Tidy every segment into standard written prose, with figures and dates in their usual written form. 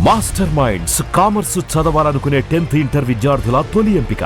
Master minds commerce చదవాలనుకునే 10th inter విద్యార్థుల తొలి ఎంపిక.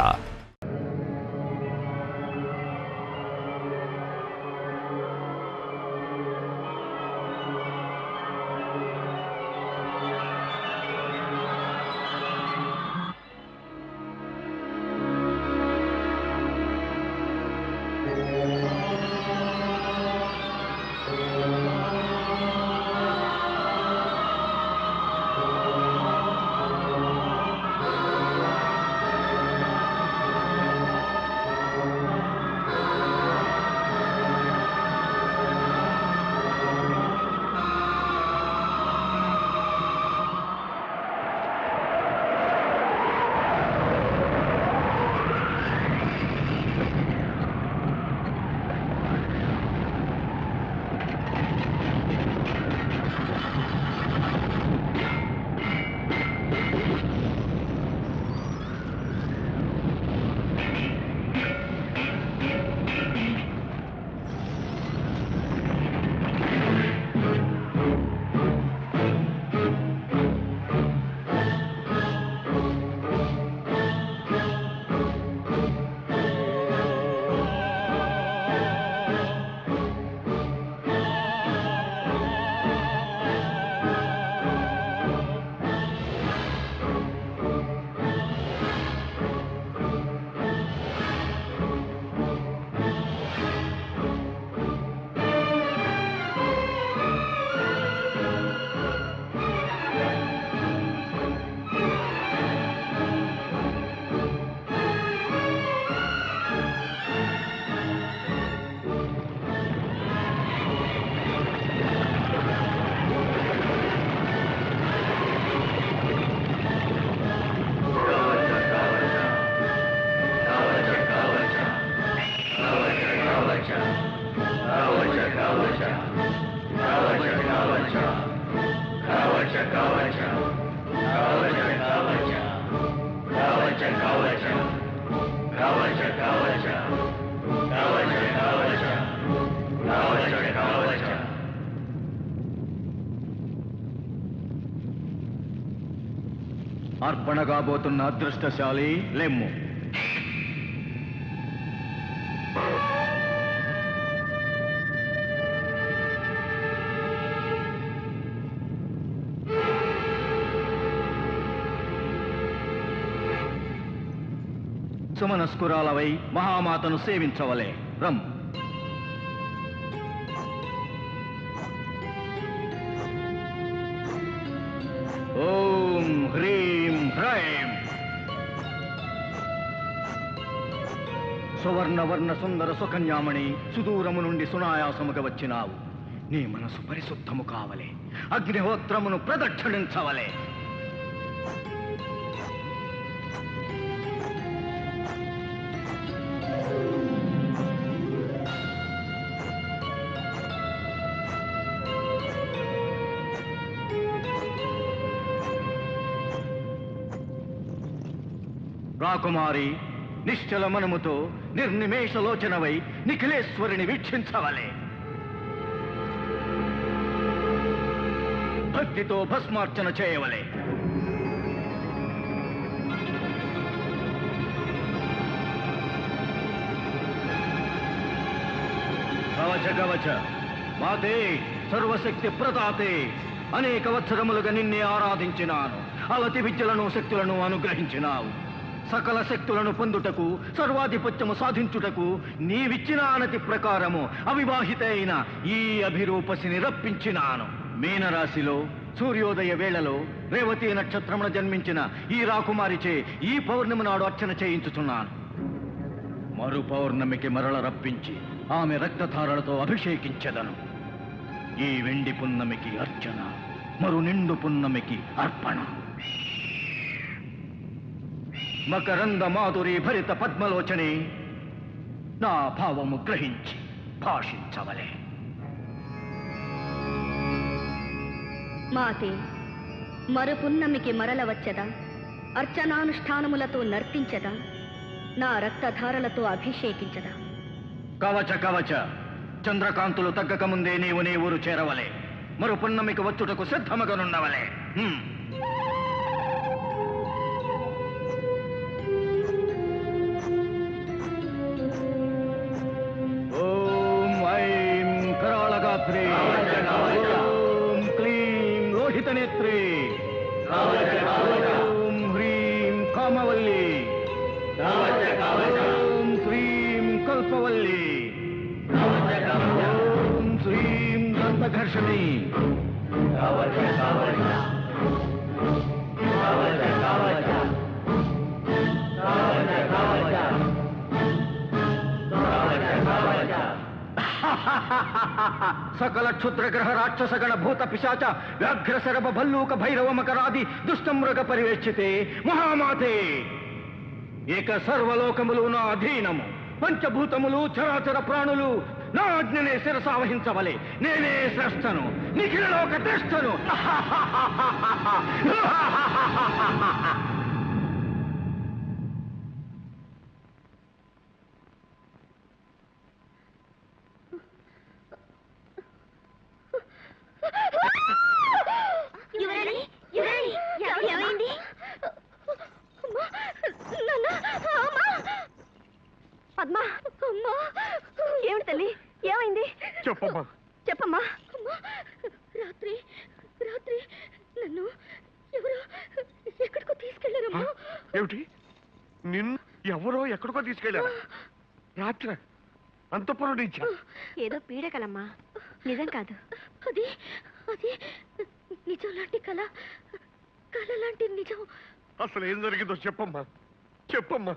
అర్పణగాబోతున్న అదృష్టశాలి లెమ్ము. సుమనస్కురాలవై మహామాతను సేవించవలే. రమ్. ఓం హ్రీం హ్రైం. సువర్ణవర్ణ సుందర సుకన్యామణి, సుదూరము నుండి సునాయాసముగా వచ్చినావు. నీ మనసు పరిశుద్ధము కావలే. అగ్నిహోత్రమును ప్రదక్షిణించవలే. రాకుమారి, నిశ్చల మనముతో నిర్నిమేషలోచనవై నిఖిలేశ్వరిని వీక్షించవలే. భక్తితో భస్మార్చన చేయవలే. కవచ కవచ మాతే, సర్వశక్తి ప్రదాతే, అనేక వత్సరములుగా నిన్నే ఆరాధించినాను. అలతి విద్యలను శక్తులను అనుగ్రహించినావు. సకల శక్తులను పొందుటకు, సర్వాధిపత్యము సాధించుటకు నీవిచ్చిన అనతి ప్రకారము అవివాహిత అయిన ఈ అభిరూపసిని రప్పించినాను. మీనరాశిలో సూర్యోదయ వేళలో రేవతి నక్షత్రమున జన్మించిన ఈ రాకుమారిచే ఈ పౌర్ణమి నాడు అర్చన చేయించుచున్నాను. మరు పౌర్ణమికి మరల రప్పించి ఆమె రక్తధారలతో అభిషేకించెదను. ఈ వెండి పున్నమికి అర్చన, మరు నిండు పున్నమికి అర్పణ. మకరంద మాధురి భరిత పద్మలోచనే, నా భావము గ్రహించి భాషించవలే. మాతే, మరు పున్నమికి మరల వచ్చదా, అర్చనానుష్ఠానములతో నర్తించదా, నా రక్తధారలతో అభిషేకించదా. కవచ కవచ, చంద్రకాంతులు తగ్గక ముందే నీవు నీ ఊరు చేరవలే. మరు పున్నమికి వచ్చుటకు సిద్ధమగనుండవలే. ఓం హ్రీం కామవల్లి, ఓం శ్రీం కల్పవల్లి, ఓం శ్రీం దంతఘర్షణి, సకల క్షుద్రగ్రహ రాక్షసగణ భూత పిశాచ వ్యాఘ్ర శరభ భల్లూక భైరవ మకరాది దుష్టమృగ పరివేక్షితే మహామాతే. ఏక సర్వలోకములు నా అధీనము, పంచభూతములు చరాచర ప్రాణులు నా ఆజ్ఞనే శిరసావహించవలే. నేనే శ్రేష్టను, నిఖిల లోక ద్రష్టను. పద్మా, అమ్మా, ఏమిటి తల్లి, ఏమైంది? చెప్పమ్మా. చెప్పమ్మా. రాత్రి రాత్రి నన్ను ఎవరో ఎక్కడికో తీసుకెళ్లారమ్మా. ఏమిటి? నిన్ను ఎవరో ఎక్కడికో తీసుకెళ్ళారా? రాత్రి అంతపురం నుంచా? ఏదో పీడకలమ్మా, నిజం కాదు. అది అది నిజం లాంటి కళ, కళ లాంటి నిజం. అసలు ఏం జరిగిందో చెప్పమ్మా, చెప్పమ్మా.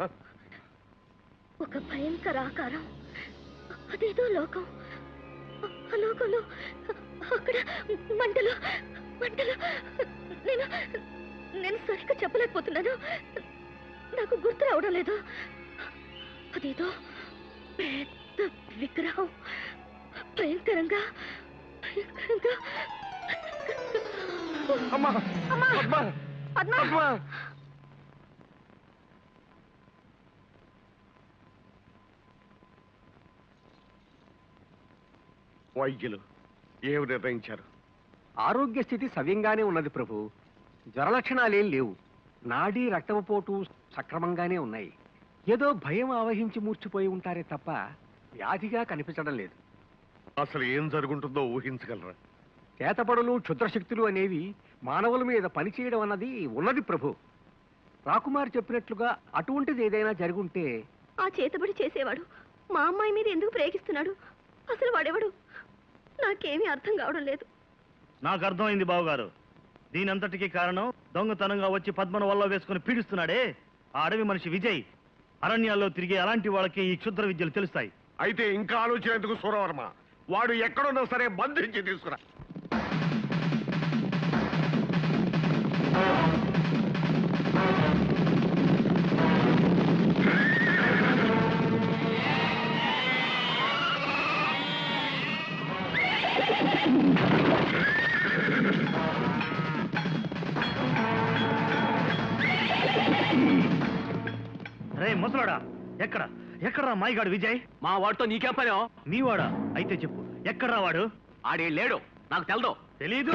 ఒక భయంకర ఆకారం, అదేదో లోకం. ఆ లోకంలో అక్కడ మంటలు మంటలు. నేను నేను సరిగ్గా చెప్పలేకపోతున్నాను. నాకు గుర్తు రావడం లేదు. అదేదో పెద్ద విగ్రహం, భయంకరంగా భయంకరంగా. అమ్మా, అమ్మా, పద్మా, పద్మా. పద్మా. వైద్యులు ఏమి నిర్ణయించారు? ఆరోగ్య స్థితి సవ్యంగానే ఉన్నది ప్రభు. జ్వర లక్షణాలేం లేవు. నాడీ రక్తపోటు సక్రమంగానే ఉన్నాయి. ఏదో భయం ఆవహించి మూర్చిపోయి ఉంటారే తప్ప వ్యాధిగా కనిపించడం లేదు. అసలు ఏం జరుగుంటుందో ఊహించగలరా? చేతపడులు క్షుద్రశక్తులు అనేవి మానవుల మీద పనిచేయడం అన్నది ఉన్నది ప్రభు. రాకుమారి చెప్పినట్లుగా అటువంటిది ఏదైనా జరుగుంటే. ఆ చేతబడి చేసేవాడు మా అమ్మాయి మీద ఎందుకు ప్రేగిస్తున్నాడు? అసలు వాడెవడు? నాకేమీ అర్థం కావడం లేదు. నాకు అర్థమైంది బావగారు. దీనంతటికీ కారణం దొంగతనంగా వచ్చి పద్మను వల్ల వేసుకుని పీడిస్తున్నాడే ఆ అడవి మనిషి విజయ్. అరణ్యాల్లో తిరిగే అలాంటి వాళ్ళకి ఈ క్షుద్ర విద్యలు తెలుస్తాయి. అయితే ఇంకా ఆలోచన ఎందుకు సూరవర్మ? వాడు ఎక్కడున్నా సరే బంధించి తీసుకురా. రే ముసలాడా, ఎక్కడా మాయిగాడు విజయ్? మా వాడితో నీకే పనో? మీ వాడా? అయితే చెప్పు, ఎక్కడ్రా వాడు? ఆడే లేడు, నాకు తెలదు. తెలీదు?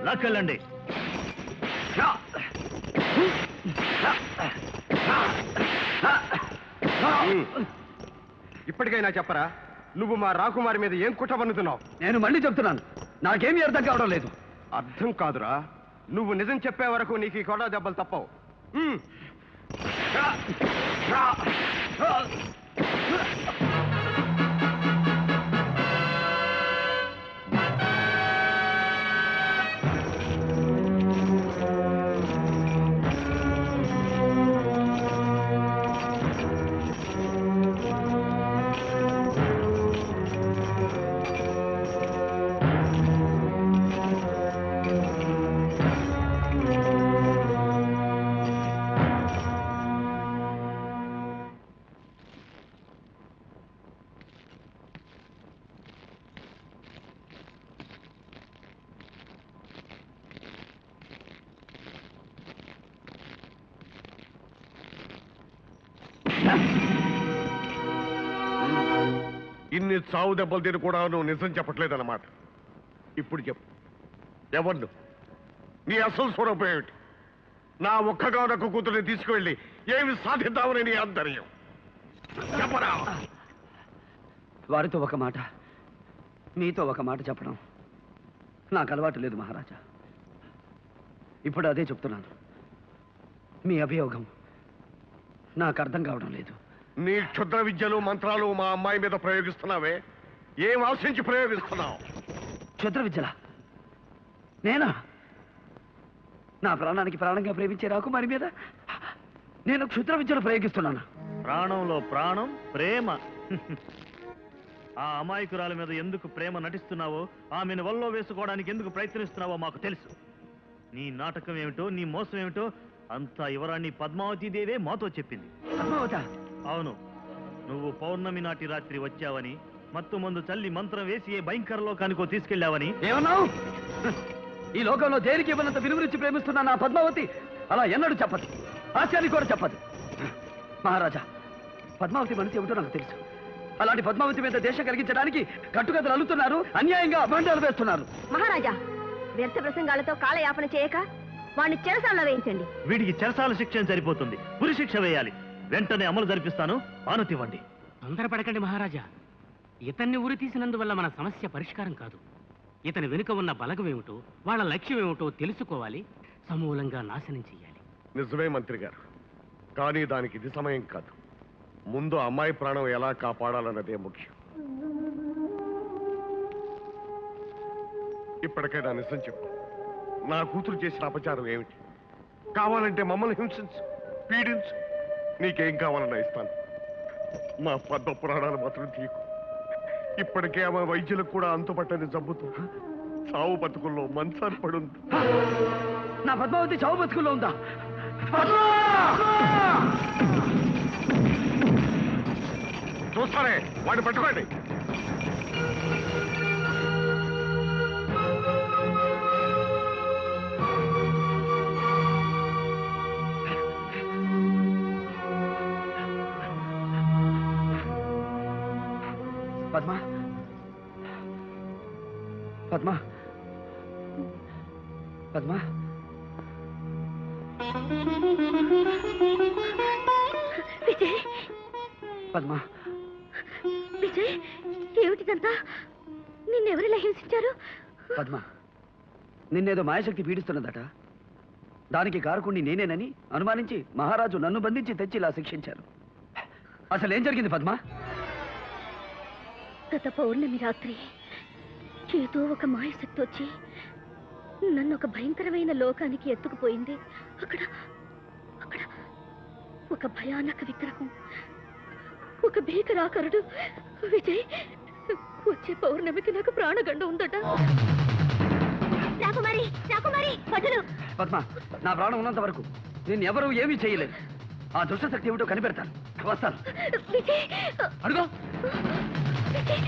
లాక్కెళ్ళండి. ఇప్పటికైనా చెప్పరా, నువ్వు మా రాకుమారి మీద ఏం కుట్ర పన్నుతున్నావు? నేను మళ్ళీ చెప్తున్నాను, నాకేమీ అర్థం కావడం లేదు. అర్థం కాదురా, నువ్వు నిజం చెప్పే వరకు నీకు ఈ కొడ దెబ్బలు తప్పవు. ఇన్ని చావు దెబ్బలు తిని కూడా నువ్వు నిజం చెప్పట్లేదన్నమాట. ఇప్పుడు చెప్పు, ఎవరు నీ అసలు స్వరూపం ఏమిటి? నా ఒక్కగానొక్క కూతురిని తీసుకువెళ్ళి ఏమి సాధిద్దామని నీ ఆంతర్యం చెప్పరా? వారితో ఒక మాట, మీతో ఒక మాట చెప్పడం నాకు అలవాటు లేదు మహారాజా. ఇప్పుడు అదే చెప్తున్నాను. మీ అభియోగం నాకు అర్థం కావడం లేదు. నీ క్షుద్ర విద్యలు మంత్రాలు మా అమ్మాయి మీద ప్రయోగిస్తున్నావే, ఏం ఆశించి ప్రయోగిస్తున్నావు? క్షుద్ర విద్యలా? నేనా? నా ప్రాణానికి ప్రాణంగా ప్రేమించే రాకుమారి మీద నేను క్షుద్ర విద్యలు ప్రయోగిస్తున్నాను? ప్రాణంలో ప్రాణం ప్రేమ. ఆ అమాయకురాల మీద ఎందుకు ప్రేమ నటిస్తున్నావో, ఆమెను వల్లో వేసుకోవడానికి ఎందుకు ప్రయత్నిస్తున్నావో మాకు తెలుసు. నీ నాటకం ఏమిటో, నీ మోసం ఏమిటో అంతా యువరాణి పద్మావతి దేవే మాతో చెప్పింది. పద్మావత? అవును, నువ్వు పౌర్ణమి నాటి రాత్రి వచ్చావని, మత్తు మందు చల్లి మంత్రం వేసి ఏ భయంకర లోకానికో తీసుకెళ్లావని. ఏమన్నావు? ఈ లోకంలో దేనికి ఇవ్వనంత విలువరించి ప్రేమిస్తున్నా నా పద్మావతి అలా ఎన్నడూ చెప్పదు, ఆశ్చర్యానికి కూడా చెప్పదు. మహారాజా, పద్మావతి మనసు ఏమిటో నాకు తెలుసు. అలాంటి పద్మావతి మీద దేశం కలిగించడానికి కట్టుకథలు అల్లుతున్నారు, అన్యాయంగా అభండాలు వేస్తున్నారు. మహారాజా, వ్యర్థ ప్రసంగాలతో కాలయాపన చేయక వాడిని చెరసాలలో వేయించండి. వీడికి చెరసాల శిక్ష సరిపోతుంది, ఉరి శిక్ష వేయాలి. వెంటనే అమలు జరిపిస్తాను, ఆనతివ్వండి. తొందరపడకండి మహారాజా. ఇతన్ని ఉరి తీసినందువల్ల మన సమస్య పరిష్కారం కాదు. ఇతని వెనుక ఉన్న బలగం ఏమిటో, వాళ్ళ లక్ష్యం ఏమిటో తెలుసుకోవాలి, సమూలంగా నాశనం చెయ్యాలి. నిజమే మంత్రి గారు, కానీ దానికి ఇది సమయం కాదు. ముందు అమ్మాయి ప్రాణం ఎలా కాపాడాలన్నదే ముఖ్యం. ఇప్పటికైనా నిజం చెప్పు, నా కూతురు చేసిన అపచారం ఏమిటి? కావాలంటే మమ్మల్ని హింసించు, పీడించు, నీకేం కావాలన్నా ఇస్తాను. మా పద్మ పురాణాలు మాత్రం తీయకు. ఇప్పటికే ఆమె వైద్యులకు కూడా అంతుపట్టని జబ్బుతో చావు బతుకుల్లో మంచాన్ని పడుంది. నా పద్మావతి చావు బతుకుల్లో ఉందా? చూస్తారే, వాడిని పట్టుకోండి. పద్మా, పద్మా, పద్మా. విజయ్, పద్మా, విజయ్, ఏమిటిదంతా? నిన్నెవరిలా హింసించారు? పద్మా, నిన్నేదో మాయశక్తి పీడిస్తున్నదట. దానికి కారకుణ్ణి నేనేనని అనుమానించి మహారాజు నన్ను బంధించి తెచ్చి ఇలా శిక్షించారు. అసలు ఏం జరిగింది పద్మా? గత పౌర్ణమి రాత్రి ఏదో ఒక మాయశక్తి వచ్చి నన్ను ఒక భయంకరమైన లోకానికి ఎత్తుకుపోయింది. అక్కడ అక్కడ ఒక భయానక విగ్రహం, ఒక భీకరాకరుడు. విజయ్, వచ్చే పౌర్ణమికి నాకు ప్రాణగండం ఉందట. రాకుమారి, రాకుమారి, వదులు. పద్మా, నా ప్రాణం ఉన్నంత వరకు నేను ఎవరూ ఏమీ చేయలేదు. ఆ దుష్టశక్తి ఏమిటో కనిపెడతాను. వస్తాను. విజయ్, అడుగు. విజయ్.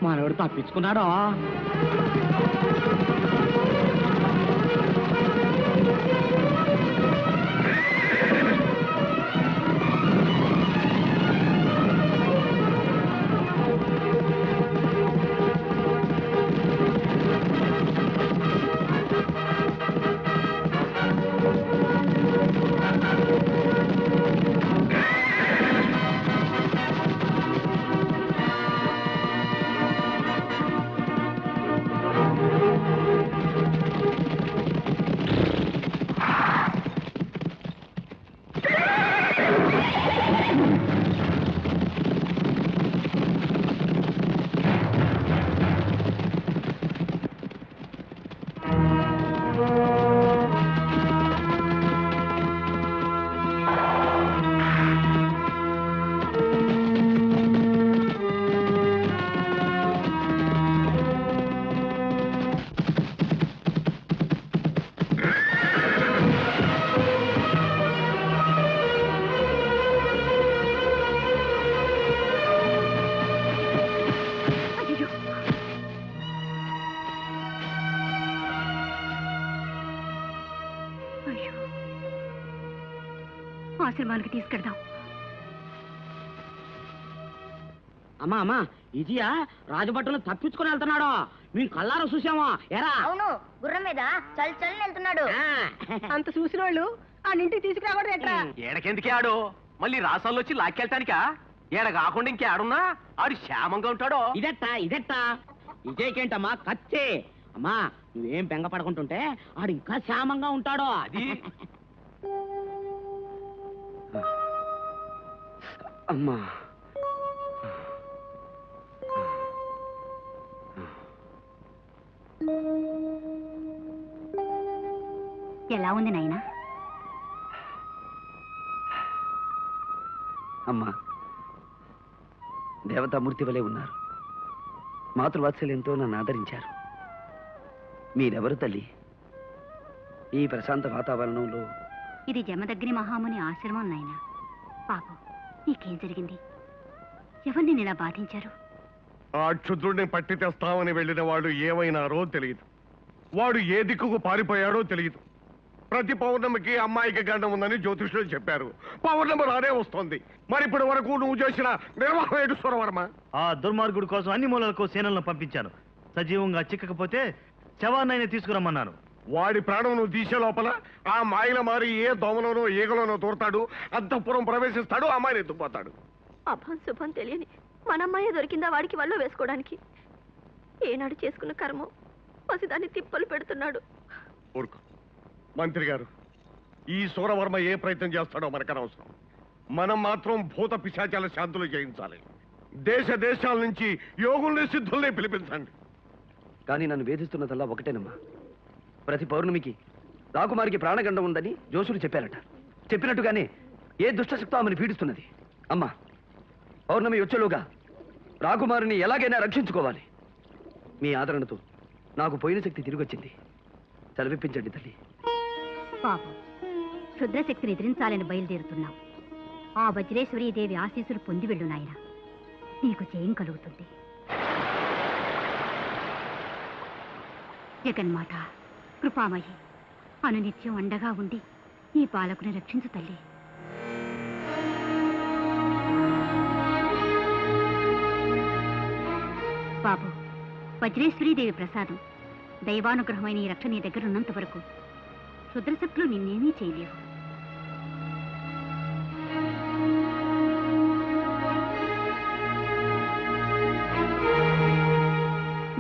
మనోడు తప్పించుకున్నాడా? ఆశ్రమానికి తీసుకెళ్దాం. అమ్మా అమ్మా, ఇదియా రాజభట్టులు తప్పించుకొని వెళ్తున్నాడు. మేము కల్లారా చూసామా ఎరా? అవును, గుర్రం మీద చల్ చల్ వెళ్తున్నాడు. అంత చూసిన వాళ్ళు ఆ ఇంటికి తీసుకురాకూడదు ఎట్లా? ఏడకెందుకే ఆడు మళ్ళీ రాసాల్లో వచ్చి లాక్కెళ్తానికా? ఏడ కాకుండా ఇంకే ఆడున్నా ఆడు క్షేమంగా ఉంటాడో. ఇదెట్టా ఇదేకేంటమ్మా కత్తి. అమ్మా నువ్వేం బెంగ పడకుంటుంటే ఆడు ఇంకా క్షేమంగా ఉంటాడో. అది అమ్మా ఎలా ఉంది నాయనా? అమ్మా దేవతామూర్తి వలె ఉన్నారు. మాతృవాత్సల్యంతో నన్ను ఆదరించారు. మీరెవరు తల్లి? ఈ ప్రశాంత వాతావరణంలో ఇది జమదగ్ని మహాముని ఆశ్రమం నాయనా. పాపం నీకేం జరిగింది? ఎవరిని ఇలా బాధించారు? ఆ క్షుద్రుడిని పట్టి తెస్తామని వెళ్ళిన వాడు ఏమైనారో తెలియదు. వాడు ఏ దిక్కుకు పారిపోయాడో తెలియదు. ప్రతి పౌర్ణమికి అమ్మాయికి గండం ఉందని జ్యోతిష్యులు చెప్పారు. పౌర్ణమి రానే వస్తోంది. మరి ఇప్పటి వరకు నువ్వు చేసిన నిర్వాహం ఏంటి సురవర్మ? ఆ దుర్మార్గుడి కోసం అన్ని మూలలకు సేనలను పంపించాను. సజీవంగా చిక్కకపోతే శవాన్నైనా తీసుకురమ్మన్నాను. వాడి ప్రాణం నువ్వు తీసే లోపల ఆ మాయల మారి ఏ దోమలోనో ఈగలోనో దూరతాడు, అంతఃపురం ప్రవేశిస్తాడు, అమ్మాయిని ఎత్తుకుపోతాడు. అభం శుభం తెలియని మనమ్మాయే దొరికిందా వాడికి వల్ల వేసుకోవడానికి? ఏనాడు చేసుకున్న కర్మం పసిదాన్ని తిప్పలు పెడుతున్నాడు. ఊరుకో మంత్రి గారు, ఈ సూరవర్మ ఏ ప్రయత్నం చేస్తాడో మనకనవసరం. మనం మాత్రం భూత పిశాచాల శాంతులు చేయించాలి. దేశ దేశాల నుంచి యోగుల్ని సిద్ధుల్ని పిలిపించండి. కానీ నన్ను వేధిస్తున్నదల్లా ఒకటేనమ్మా. ప్రతి పౌర్ణమికి రాకుమారికి ప్రాణగండం ఉందని జోసులు చెప్పారట. చెప్పినట్టుగానే ఏ దుష్టశక్తో ఆమెను పీడిస్తున్నది. అమ్మా పౌర్ణమి వచ్చేలోగా రాకుమారిని ఎలాగైనా రక్షించుకోవాలి. మీ ఆదరణతో నాకు పోయిన శక్తి తిరిగి వచ్చింది. సెలవిప్పించండి తల్లి. పాపం క్షుద్రశక్తిని ఎదిరించాలని బయలుదేరుతున్నాం. ఆ వజ్రేశ్వరీదేవి ఆశీస్సులు పొంది వెళ్ళు నాయన. నీకు జయం కలుగుతుంది. జగన్మాత కృపామయి అనునిత్యం అండగా ఉండి ఈ బాలకుని రక్షించు తల్లి. బాబు, వజ్రేశ్వరీదేవి ప్రసాదం దైవానుగ్రహమైన ఈ రక్ష నీ దగ్గర ఉన్నంత వరకు క్షుద్రశక్తులు నిన్నేమీ చేయలేవు.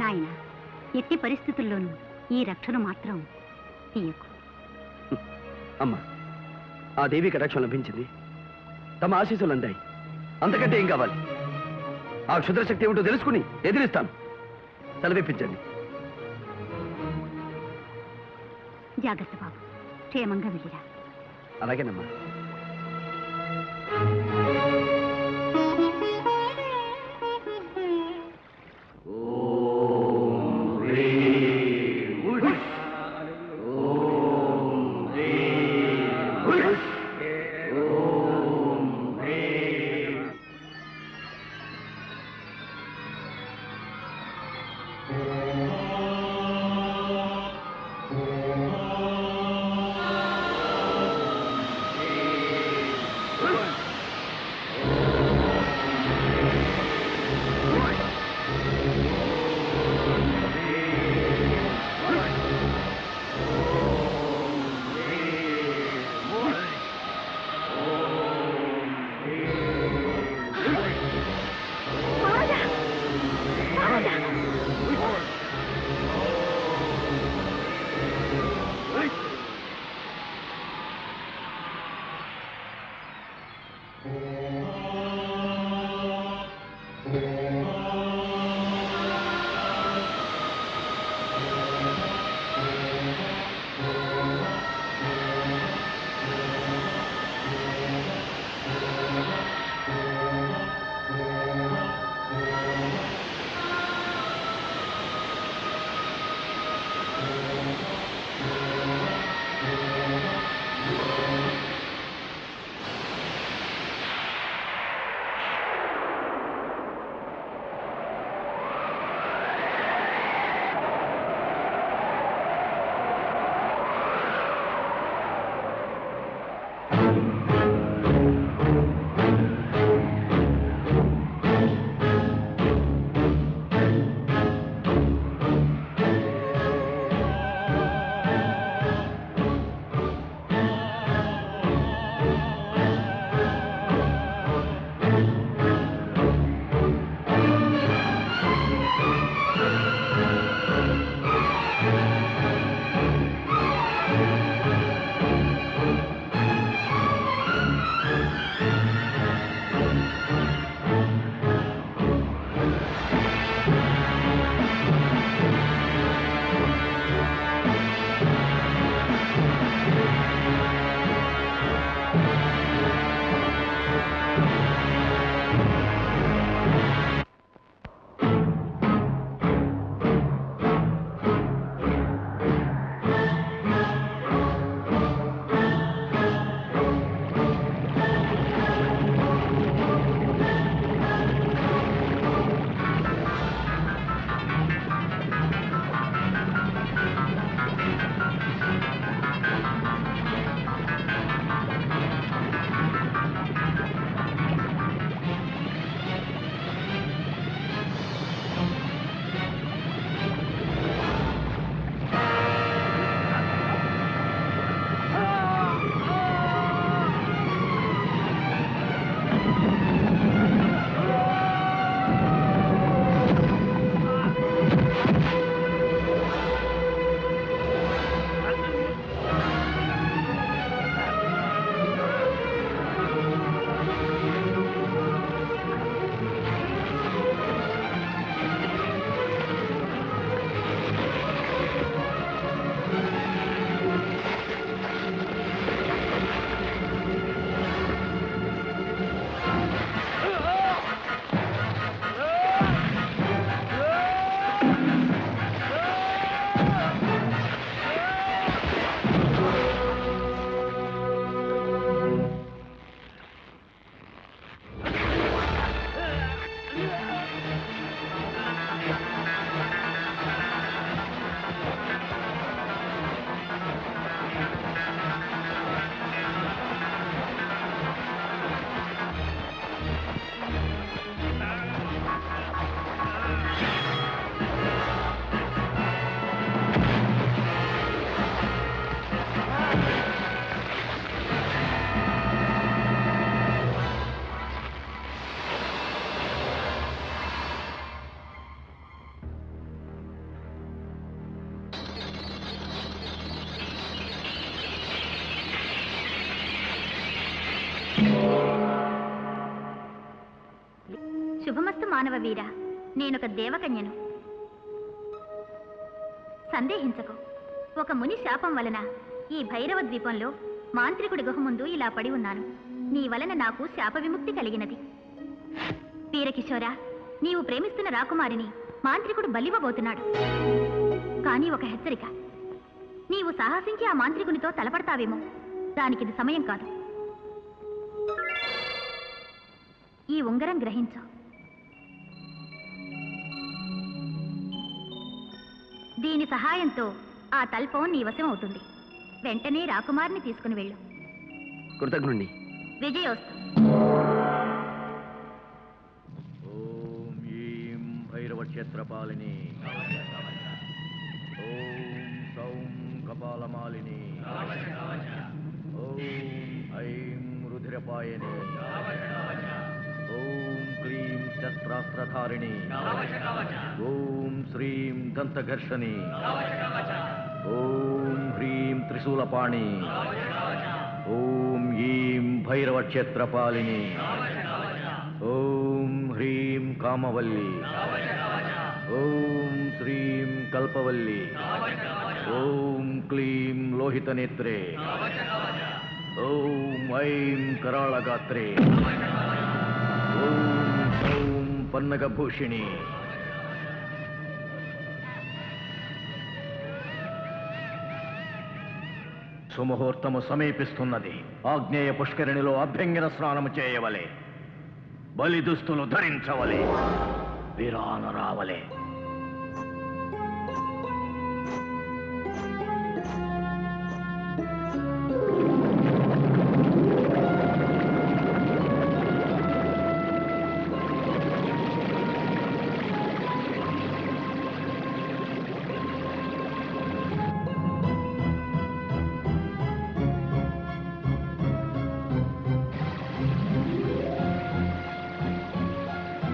నాయన, ఎట్టి పరిస్థితుల్లోనూ ఈ రక్షను మాత్రం తీయకు. అమ్మా ఆ దేవి కటాక్షం లభించింది. తమ ఆశీస్సులు అందాయి. అంతకంటే ఏం కావాలి? ఆ క్షుద్రశక్తి ఏమిటో తెలుసుకుని ఎదిరిస్తాను. సెలవిప్పించండి. జాగ్రత్త బాబు, క్షేమంగా వెళ్ళిరా. అలాగేనమ్మా. శుభమస్తు మానవ వీర, నేనొక దేవకన్యను. సందేహించకు, ఒక ముని శాపం వలన ఈ భైరవ ద్వీపంలో మాంత్రికుడి గుహ ముందు ఇలా పడి ఉన్నాను. నీ వలన నాకు శాప విముక్తి కలిగినది. వీరకిశోరా, నీవు ప్రేమిస్తున్న రాకుమారిని మాంత్రికుడు బలివ్వబోతున్నాడు. కానీ ఒక హెచ్చరిక, నీవు సాహసించి ఆ మాంత్రికునితో తలపడతావేమో. దానికిది సమయం కాదు. ఈ ఉంగరం గ్రహించు. దీని సహాయంతో ఆ తల్పం నీ వశం అవుతుంది. వెంటనే రాకుమారిని తీసుకుని వెళ్ళు. కృతజ్ఞుణ్ణి. విజయోస్తు. ఓం ఈం భైరవక్షేత్రపాలిని, ఓం సౌం కపాలమాలిని, ఓం ఐం రుధిరపాయని, ఓం క్లీం శస్త్రాస్త్రధారిణి, ఓం శ్రీం దంతఘర్షణి, ఓం హ్రీం త్రిశూలపాణి, ఓం ఈం భైరవక్షేత్రపాలిని, ఓం హ్రీం కామవల్లి, ఓం శ్రీం కల్పవల్లి, ఓం క్లీం లోహితనేత్రే, ఓం ఐం కరాళగాత్రే, ఓం సౌం పన్నగభూషిణి. సుముహూర్తము సమీపిస్తున్నది. ఆగ్నేయ పుష్కరిణిలో అభ్యంగన స్నానము చేయవలే, బలి దుస్తులు ధరించవలే, విరాన రావలే.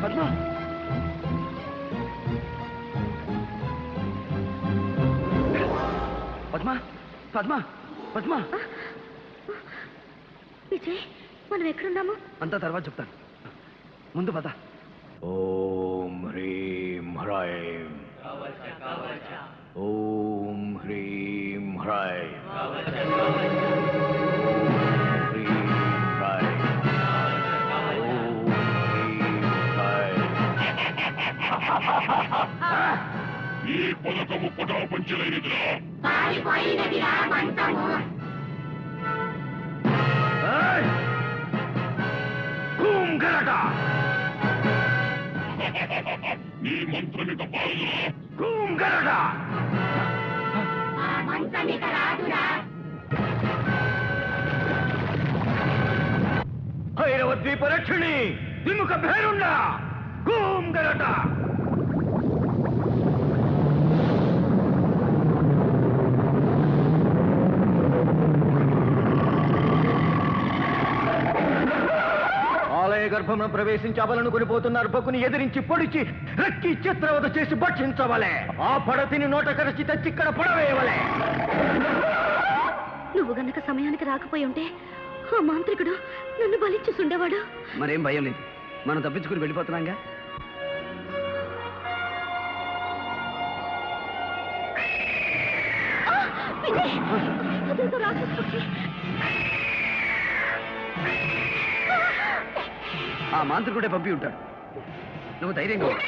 పద్మ, పద్మ, పద్మ, పద్మ. విజయ్, మనం ఎక్కడున్నాము? అంతా తర్వాత చెప్తాను. ముందు పద. ఓం హ్రీం హ్రైం, ఓం హ్రీం హ్రైం, హ్రీం హ్రైం, ఓం హ్రీం హ్రైం. ఈ పథకము పటాపంచలైనదిరా. ఏయ్! కూం గరట! నీ మంత్రమిక పాలురా. కూం గరట! భైరవ ద్వీప రక్షిణి విముఖ భేరుండ కూం గరట! ఆలయ గర్భమును ప్రవేశించి అబలను కొనిపోతున్న అర్భకుని ఎదిరించి పొడిచి రక్కి చిత్రవద చేసి భక్షించవలే. ఆ పడతిని నోట కరచి తెచ్చి ఇక్కడ పడవేయవలే. నువ్వు గనక సమయానికి రాకపోయి ఉంటే ఆ మాంత్రికుడు నన్ను బలిచ్చుసుండేవాడు. మరేం భయం లేదు, మనం తప్పించుకుని వెళ్ళిపోతున్నాంగా. విజయ్, అదేదో రాక్షస పక్షి. ఆ మాంత్రికుడే పంపి ఉంటాడు. నువ్వు ధైర్యంగా ఉండు.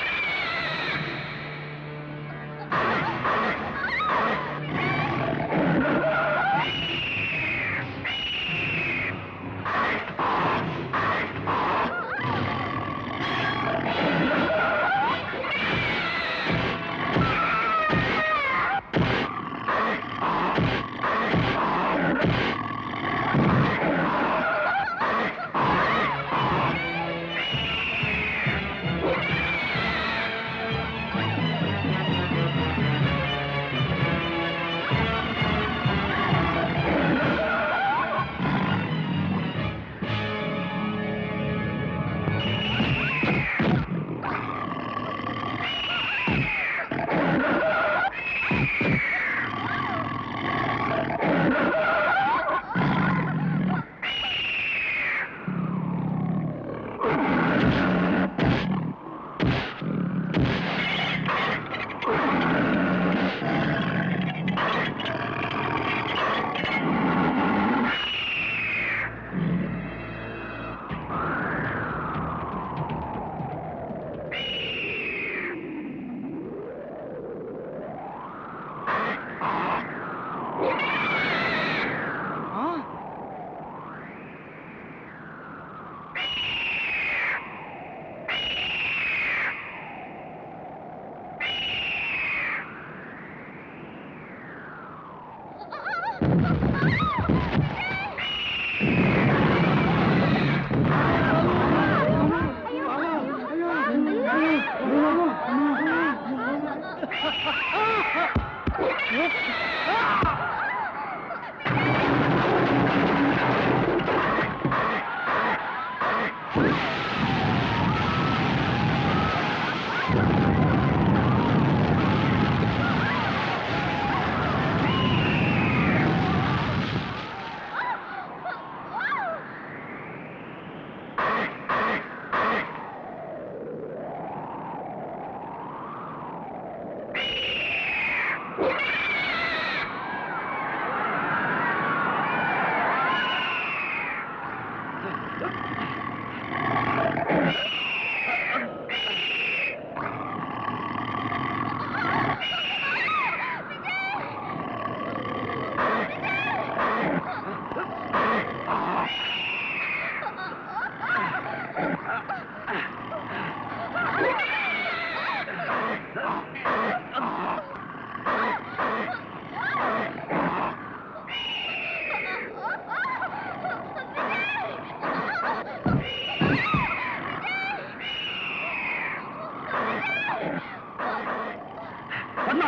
పద్మ,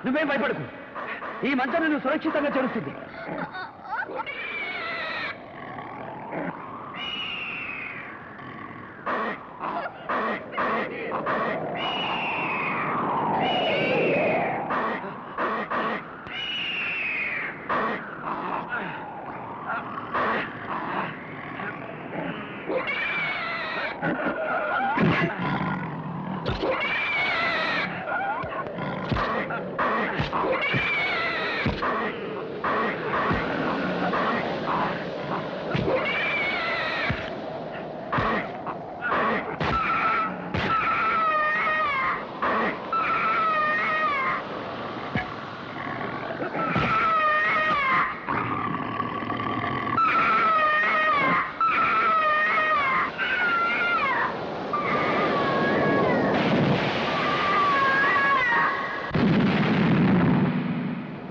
నువ్వేం భయపడకు. ఈ మంచం నువ్వు సురక్షితంగా చేరుస్తుంది.